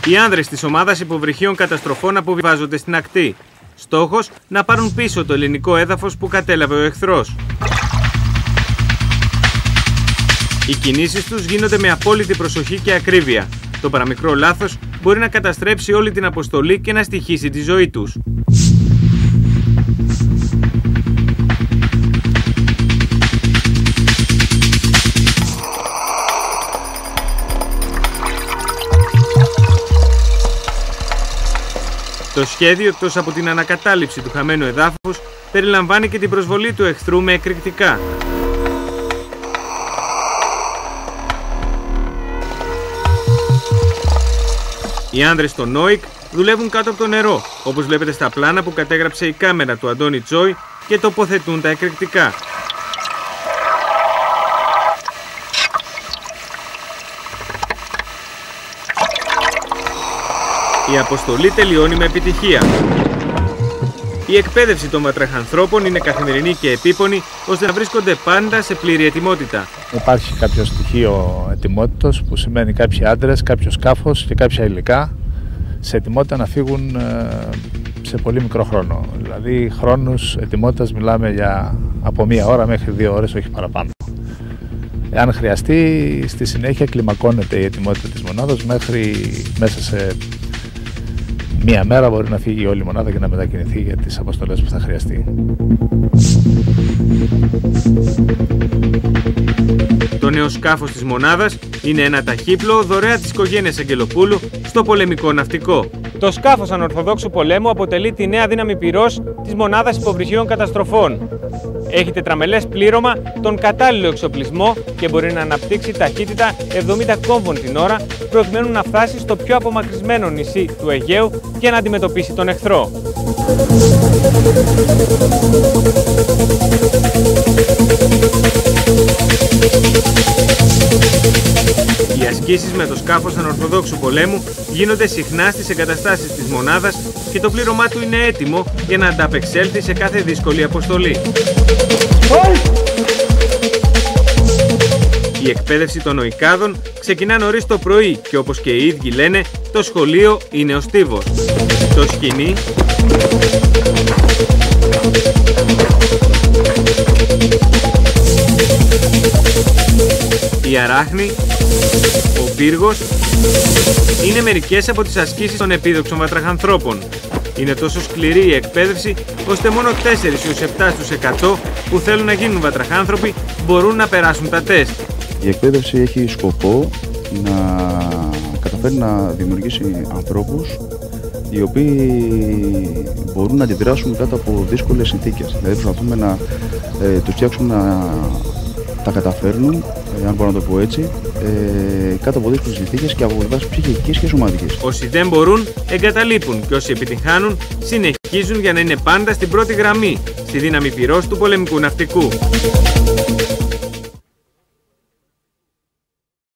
Οι άνδρες της ομάδας υποβρυχίων καταστροφών αποβιβάζονται στην ακτή. Στόχος, να πάρουν πίσω το ελληνικό έδαφος που κατέλαβε ο εχθρός. Οι κινήσεις τους γίνονται με απόλυτη προσοχή και ακρίβεια. Το παραμικρό λάθος μπορεί να καταστρέψει όλη την αποστολή και να στοιχήσει τη ζωή τους. Το σχέδιο, εκτός από την ανακατάληψη του χαμένου εδάφους, περιλαμβάνει και την προσβολή του εχθρού με εκρηκτικά. Οι άνδρες των ΝΟΙΚ δουλεύουν κάτω από το νερό, όπως βλέπετε στα πλάνα που κατέγραψε η κάμερα του Αντώνη Τζόι, και τοποθετούν τα εκρηκτικά. Η αποστολή τελειώνει με επιτυχία. Η εκπαίδευση των βατραχανθρώπων είναι καθημερινή και επίπονη, ώστε να βρίσκονται πάντα σε πλήρη ετοιμότητα. Υπάρχει κάποιο στοιχείο ετοιμότητος, που σημαίνει κάποιοι άντρες, κάποιο σκάφος και κάποια υλικά σε ετοιμότητα να φύγουν σε πολύ μικρό χρόνο. Δηλαδή χρόνους ετοιμότητας μιλάμε για από 1 ώρα μέχρι 2 ώρες, όχι παραπάνω. Εάν χρειαστεί, στη συνέχεια κλιμακώνεται η ετοιμότητα της μονάδας μέχρι μέσα σε 1 μέρα μπορεί να φύγει όλη η μονάδα και να μετακινηθεί για τις αποστολές που θα χρειαστεί. Το νέο σκάφος της μονάδας είναι ένα ταχύπλοο δωρεά της οικογένειας Αγγελοπούλου στο πολεμικό ναυτικό. Το σκάφος ανορθοδόξου πολέμου αποτελεί τη νέα δύναμη πυρός της μονάδας υποβρυχίων καταστροφών. Έχει τετραμελές πλήρωμα, τον κατάλληλο εξοπλισμό και μπορεί να αναπτύξει ταχύτητα 70 κόμβων την ώρα, προκειμένου να φτάσει στο πιο απομακρυσμένο νησί του Αιγαίου και να αντιμετωπίσει τον εχθρό. Οι ασκήσεις με το σκάφος ανορθοδόξου πολέμου γίνονται συχνά στις εγκαταστάσεις της μονάδας και το πλήρωμά του είναι έτοιμο για να ανταπεξέλθει σε κάθε δύσκολη αποστολή. Η εκπαίδευση των νοικάδων ξεκινά νωρίς το πρωί και, όπως και οι ίδιοι λένε, το σχολείο είναι ο στίβος. Το σκηνή, η αράχνη, ο πύργος είναι μερικές από τις ασκήσεις των επίδοξων βατραχανθρώπων. Είναι τόσο σκληρή η εκπαίδευση, ώστε μόνο 4 έως 7 στους 100 που θέλουν να γίνουν βατραχάνθρωποι μπορούν να περάσουν τα τεστ. Η εκπαίδευση έχει σκοπό να καταφέρει να δημιουργήσει ανθρώπους οι οποίοι μπορούν να αντιδράσουν κάτω από δύσκολες συνθήκες. Δηλαδή προσπαθούμε να τους φτιάξουμε να τα καταφέρνουν, αν μπορώ να το πω έτσι, κάτω από δύσκολες συνθήκες και από πλευράς ψυχικής και σωματικής. Όσοι δεν μπορούν, εγκαταλείπουν, και όσοι επιτυγχάνουν, συνεχίζουν για να είναι πάντα στην πρώτη γραμμή, στη δύναμη πυρός του πολεμικού ναυτικού.